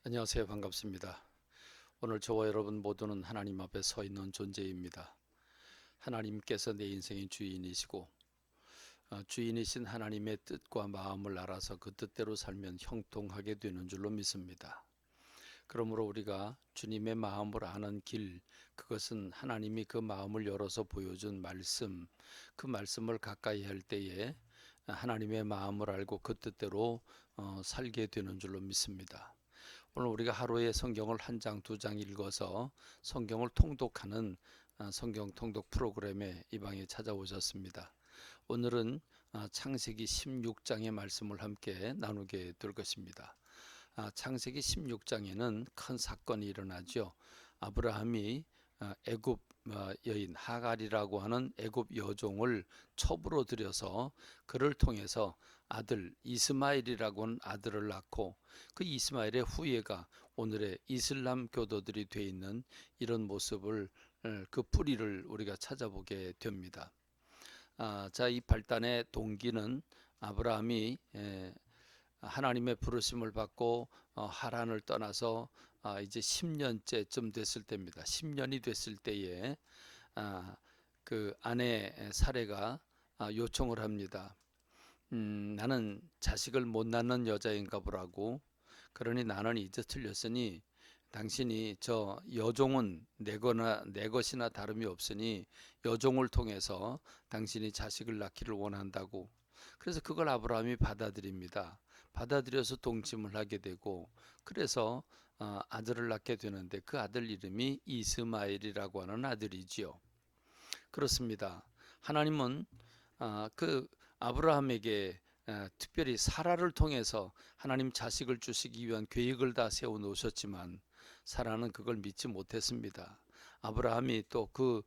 안녕하세요. 반갑습니다. 오늘 저와 여러분 모두는 하나님 앞에 서 있는 존재입니다. 하나님께서 내 인생의 주인이시고 주인이신 하나님의 뜻과 마음을 알아서 그 뜻대로 살면 형통하게 되는 줄로 믿습니다. 그러므로 우리가 주님의 마음을 아는 길, 그것은 하나님이 그 마음을 열어서 보여준 말씀, 그 말씀을 가까이 할 때에 하나님의 마음을 알고 그 뜻대로 살게 되는 줄로 믿습니다. 오늘 우리가 하루에 성경을 한 장, 두 장 읽어서 성경을 통독하는 성경 통독 프로그램에 이 방에 찾아오셨습니다. 오늘은 창세기 16장의 말씀을 함께 나누게 될 것입니다. 창세기 16장에는 큰 사건이 일어나죠. 아브라함이 애굽 여인 하갈이라고 하는 애굽 여종을 첩으로 들여서 그를 통해서 아들 이스마엘이라고 하는 아들을 낳고 그 이스마엘의 후예가 오늘의 이슬람 교도들이 되어 있는 이런 모습을 그 뿌리를 우리가 찾아보게 됩니다. 자, 이 발단의 동기는 아브라함이 하나님의 부르심을 받고 하란을 떠나서 이제 10년째쯤 됐을 때입니다. 10년이 됐을 때에 그 아내 사레가 요청을 합니다. 나는 자식을 못 낳는 여자인가 보라고. 그러니 나는 이제 틀렸으니 당신이 저 여종은 내 것이나 다름이 없으니 여종을 통해서 당신이 자식을 낳기를 원한다고. 그래서 그걸 아브라함이 받아들입니다. 받아들여서 동침을 하게 되고 그래서 아들을 낳게 되는데 그 아들 이름이 이스마엘이라고 하는 아들이지요. 그렇습니다. 하나님은 그 아브라함에게 특별히 사라를 통해서 하나님 자식을 주시기 위한 계획을 다 세워 놓으셨지만 사라는 그걸 믿지 못했습니다. 아브라함이 또 그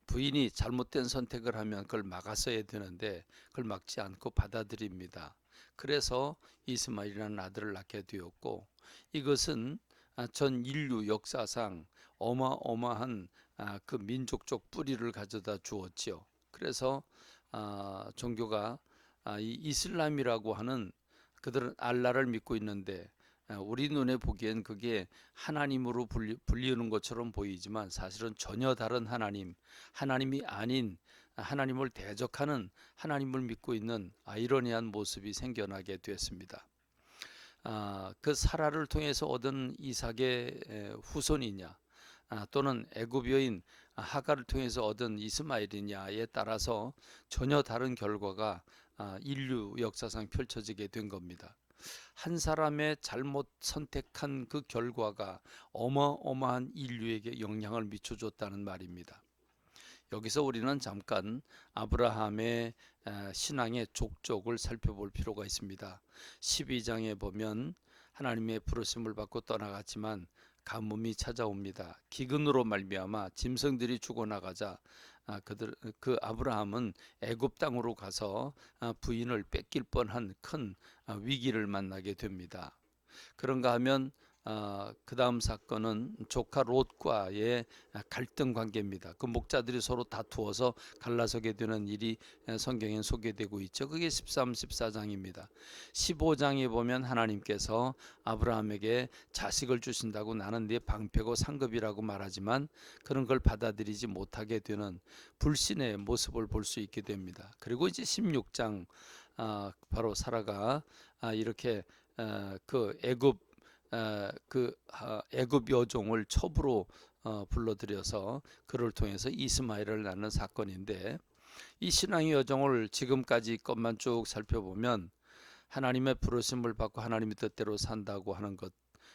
부인이 잘못된 선택을 하면 그걸 막았어야 되는데 그걸 막지 않고 받아들입니다. 그래서 이스마엘이라는 아들을 낳게 되었고 이것은 전 인류 역사상 어마어마한 그 민족적 뿌리를 가져다 주었지요. 그래서 종교가 이 이슬람이라고 하는 그들은 알라를 믿고 있는데 우리 눈에 보기엔 그게 하나님으로 불리는 것처럼 보이지만 사실은 전혀 다른 하나님, 하나님이 아닌 하나님을 대적하는 하나님을 믿고 있는 아이러니한 모습이 생겨나게 됐습니다. 그 사라를 통해서 얻은 이삭의 후손이냐 또는 애굽 여인 하갈을 통해서 얻은 이스마엘이냐에 따라서 전혀 다른 결과가 인류 역사상 펼쳐지게 된 겁니다. 한 사람의 잘못 선택한 그 결과가 어마어마한 인류에게 영향을 미쳐줬다는 말입니다. 여기서 우리는 잠깐 아브라함의 신앙의 족적을 살펴볼 필요가 있습니다. 12장에 보면 하나님의 부르심을 받고 떠나갔지만 가뭄이 찾아옵니다. 기근으로 말미암아 짐승들이 죽어나가자 그 아브라함은 애굽 땅으로 가서 부인을 뺏길 뻔한 큰 위기를 만나게 됩니다. 그런가 하면 그 다음 사건은 조카 롯과의 갈등 관계입니다. 그 목자들이 서로 다투어서 갈라서게 되는 일이 성경에 소개되고 있죠. 그게 13, 14장입니다. 15장에 보면 하나님께서 아브라함에게 자식을 주신다고 나는 네 방패고 상급이라고 말하지만 그런 걸 받아들이지 못하게 되는 불신의 모습을 볼 수 있게 됩니다. 그리고 이제 16장 바로 사라가 이렇게 그 애굽 여종을 첩으로 불러들여서 그를 통해서 이스마엘을 낳는 사건인데 이 신앙의 여정을 지금까지 것만 쭉 살펴보면 하나님의 부르심을 받고 하나님의 뜻대로 산다고 하는 것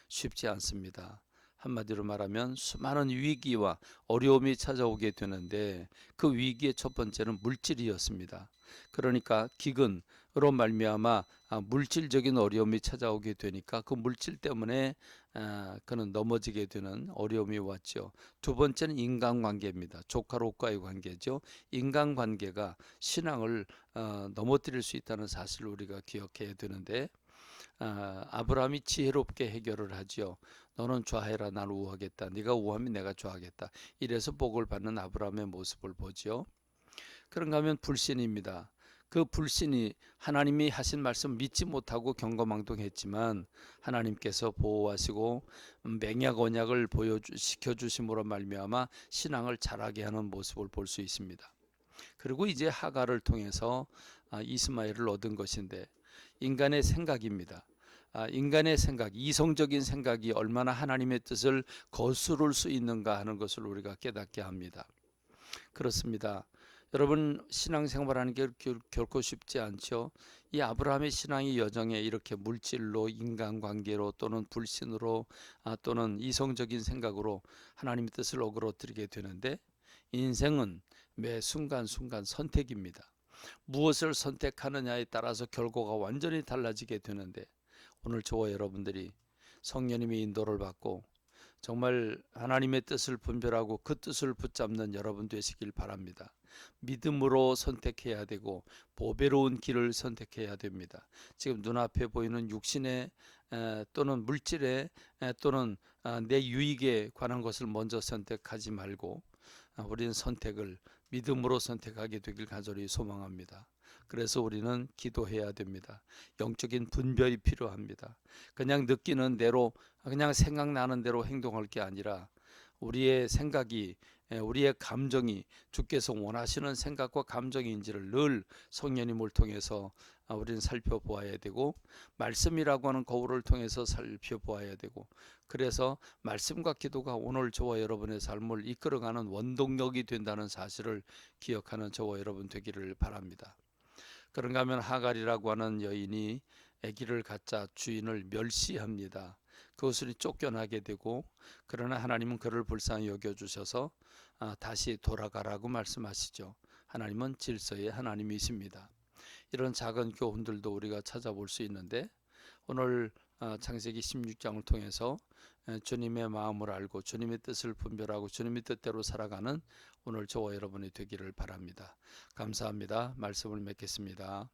쉽지 않습니다. 한마디로 말하면 수많은 위기와 어려움이 찾아오게 되는데 그 위기의 첫 번째는 물질이었습니다. 그러니까 기근으로 말미암아 물질적인 어려움이 찾아오게 되니까 그 물질 때문에 그는 넘어지게 되는 어려움이 왔죠. 두 번째는 인간관계입니다. 조카 롯과의 관계죠. 인간관계가 신앙을 넘어뜨릴 수 있다는 사실을 우리가 기억해야 되는데 아브라함이 지혜롭게 해결을 하죠. 너는 좌해라 나는 우하겠다. 네가 우하면 내가 좌하겠다. 이래서 복을 받는 아브라함의 모습을 보죠. 그런가 하면 불신입니다. 그 불신이 하나님이 하신 말씀 믿지 못하고 경거망동했지만 하나님께서 보호하시고 맹약 언약을 시켜 주심으로 말미암아 신앙을 자라게 하는 모습을 볼 수 있습니다. 그리고 이제 하갈을 통해서 이스마엘을 얻은 것인데 인간의 생각입니다. 인간의 생각, 이성적인 생각이 얼마나 하나님의 뜻을 거스를 수 있는가 하는 것을 우리가 깨닫게 합니다. 그렇습니다. 여러분, 신앙생활하는 게 결코 쉽지 않죠. 이 아브라함의 신앙의 여정에 이렇게 물질로, 인간관계로, 또는 불신으로, 또는 이성적인 생각으로 하나님의 뜻을 어그러뜨리게 되는데, 인생은 매 순간순간 선택입니다. 무엇을 선택하느냐에 따라서 결과가 완전히 달라지게 되는데, 오늘 저와 여러분들이 성령님의 인도를 받고 정말 하나님의 뜻을 분별하고 그 뜻을 붙잡는 여러분 되시길 바랍니다. 믿음으로 선택해야 되고 보배로운 길을 선택해야 됩니다. 지금 눈앞에 보이는 육신의 또는 물질의 또는 내 유익에 관한 것을 먼저 선택하지 말고 우리는 선택을 믿음으로 선택하게 되길 간절히 소망합니다. 그래서 우리는 기도해야 됩니다. 영적인 분별이 필요합니다. 그냥 느끼는 대로, 그냥 생각나는 대로 행동할 게 아니라 우리의 생각이, 우리의 감정이 주께서 원하시는 생각과 감정인지를 늘 성령님을 통해서 우리는 살펴보아야 되고, 말씀이라고 하는 거울을 통해서 살펴보아야 되고, 그래서 말씀과 기도가 오늘 저와 여러분의 삶을 이끌어가는 원동력이 된다는 사실을 기억하는 저와 여러분 되기를 바랍니다. 그런가 하면 하갈이라고 하는 여인이 아기를 갖자 주인을 멸시합니다. 그것을 쫓겨나게 되고, 그러나 하나님은 그를 불쌍히 여겨주셔서 다시 돌아가라고 말씀하시죠. 하나님은 질서의 하나님이십니다. 이런 작은 교훈들도 우리가 찾아볼 수 있는데, 오늘 창세기 16장을 통해서 주님의 마음을 알고 주님의 뜻을 분별하고 주님의 뜻대로 살아가는 오늘 저와 여러분이 되기를 바랍니다. 감사합니다. 말씀을 맺겠습니다.